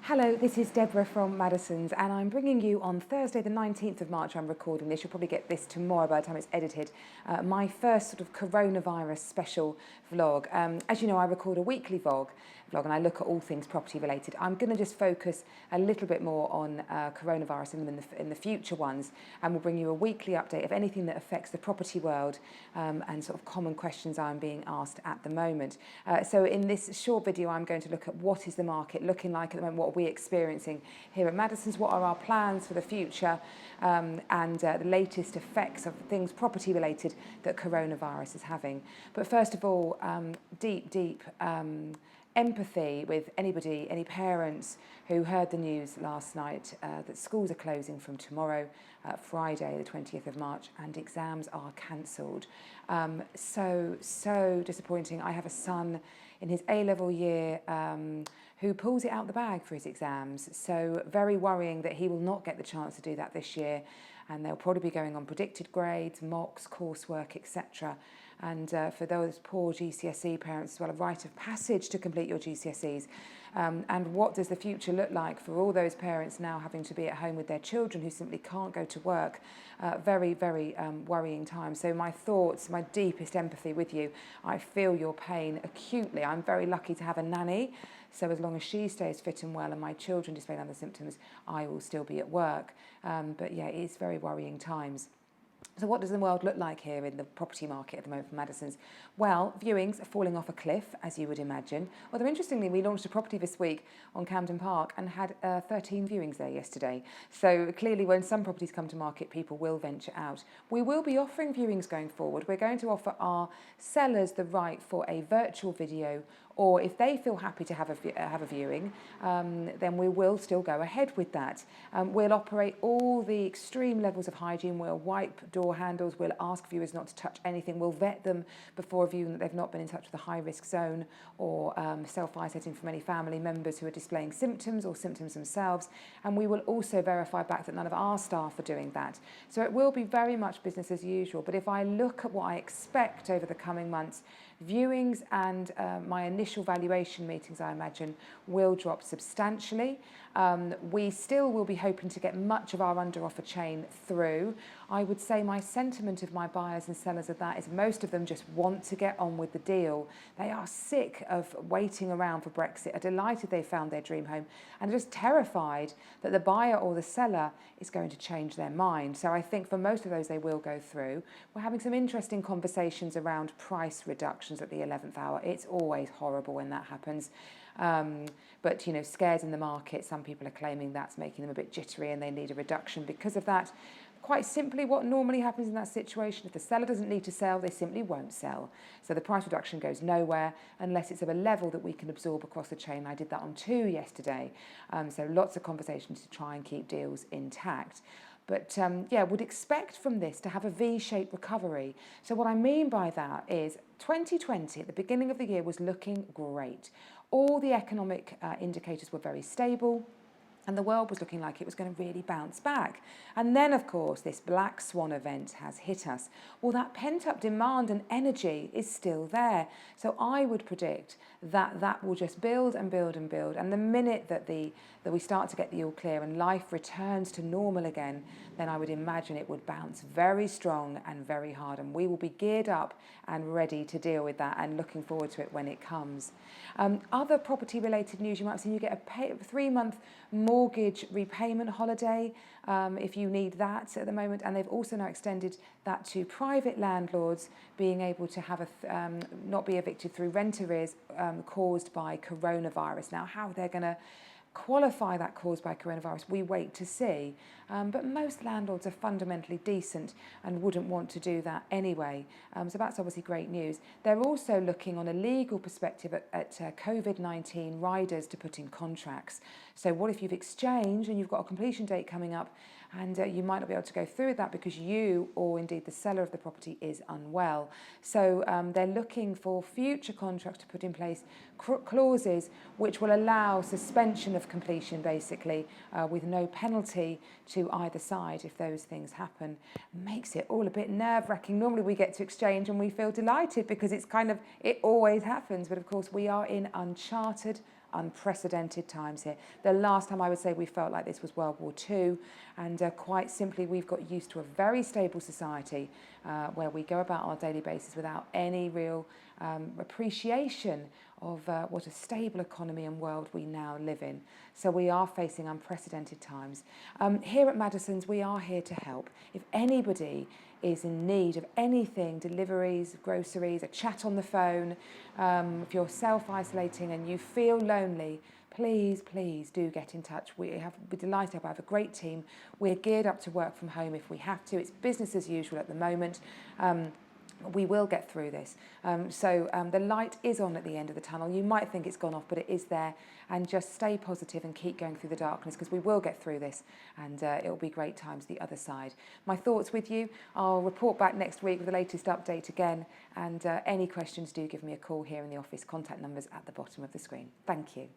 Hello, this is Deborah from Maddisons, and I'm bringing you on Thursday the 19th of March. I'm recording this. You'll probably get this tomorrow by the time it's edited. My first sort of coronavirus special vlog. As you know, I record a weekly vlog and I look at all things property related. I'm going to just focus a little bit more on coronavirus in the future ones, and we'll bring you a weekly update of anything that affects the property world and sort of common questions I'm being asked at the moment. So in this short video, I'm going to look at what is the market looking like at the moment, what are we experiencing here at Maddisons, what are our plans for the future, and the latest effects of things property related that coronavirus is having. But first of all, deep empathy with any parents who heard the news last night that schools are closing from tomorrow, Friday the 20th of March, and exams are cancelled. So disappointing. I have a son in his A-level year who pulls it out the bag for his exams, so very worrying that he will not get the chance to do that this year, and they'll probably be going on predicted grades, mocks, coursework, etc. And for those poor GCSE parents as well, a rite of passage to complete your GCSEs. And what does the future look like for all those parents now having to be at home with their children who simply can't go to work? Very worrying time. So my thoughts, my deepest empathy with you. I feel your pain acutely. I'm very lucky to have a nanny, so as long as she stays fit and well and my children display other symptoms, I will still be at work. But yeah, it's very worrying times. So what does the world look like here in the property market at the moment for Maddisons? Well, viewings are falling off a cliff, as you would imagine. Although interestingly, we launched a property this week on Camden Park and had 13 viewings there yesterday. So clearly when some properties come to market, people will venture out. We will be offering viewings going forward. We're going to offer our sellers the right for a virtual video, or if they feel happy to have a viewing, then we will still go ahead with that. We'll operate all the extreme levels of hygiene. We'll wipe door handles. We'll ask viewers not to touch anything. We'll vet them before a viewing that they've not been in touch with a high-risk zone or self-isolating from any family members who are displaying symptoms or symptoms themselves. And we will also verify back that none of our staff are doing that. So it will be very much business as usual. But if I look at what I expect over the coming months, viewings and my initial valuation meetings, I imagine, will drop substantially. We still will be hoping to get much of our under offer chain through. I would say my sentiment of my buyers and sellers of that is most of them just want to get on with the deal. They are sick of waiting around for Brexit, are delighted they found their dream home, and are just terrified that the buyer or the seller is going to change their mind. So I think for most of those they will go through. We're having some interesting conversations around price reductions at the 11th hour. It's always horrible when that happens. But, you know, scares in the market, some people are claiming that's making them a bit jittery and they need a reduction because of that. Quite simply, what normally happens in that situation, if the seller doesn't need to sell, they simply won't sell. So the price reduction goes nowhere unless it's of a level that we can absorb across the chain. I did that on 2 yesterday. So lots of conversations to try and keep deals intact. But yeah, would expect from this to have a V-shaped recovery. So what I mean by that is 2020, at the beginning of the year, was looking great. All the economic indicators were very stable, and the world was looking like it was going to really bounce back. And then, of course, this black swan event has hit us. Well, that pent-up demand and energy is still there. So I would predict that that will just build and build and build. And the minute that we start to get the all clear and life returns to normal again, then I would imagine it would bounce very strong and very hard. And we will be geared up and ready to deal with that and looking forward to it when it comes. Other property-related news, you might have seen you get a 3-month mortgage repayment holiday if you need that at the moment, and they've also now extended that to private landlords being able to have not be evicted through rent arrears caused by coronavirus. Now, how they're going to qualify that caused by coronavirus, we wait to see. But most landlords are fundamentally decent and wouldn't want to do that anyway. So that's obviously great news. They're also looking on a legal perspective at COVID-19 riders to put in contracts. So what if you've exchanged and you've got a completion date coming up and you might not be able to go through with that because you or indeed the seller of the property is unwell. So they're looking for future contracts to put in place clauses which will allow suspension of completion basically with no penalty to either side if those things happen. Makes it all a bit nerve-wracking. Normally we get to exchange and we feel delighted because it's it always happens, but of course we are in Unchartered unprecedented times here. The last time I would say we felt like this was World War II, and quite simply we've got used to a very stable society where we go about our daily basis without any real appreciation of what a stable economy and world we now live in. So we are facing unprecedented times. Here at Maddisons, we are here to help. If anybody is in need of anything, deliveries, groceries, a chat on the phone, if you're self-isolating and you feel lonely, please do get in touch. We're delighted to have a great team. We're geared up to work from home if we have to. It's business as usual at the moment. We will get through this. The light is on at the end of the tunnel. You might think it's gone off, but it is there. And just stay positive and keep going through the darkness, because we will get through this, and it'll be great times the other side. My thoughts with you. I'll report back next week with the latest update again. And any questions, do give me a call here in the office. Contact numbers at the bottom of the screen. Thank you.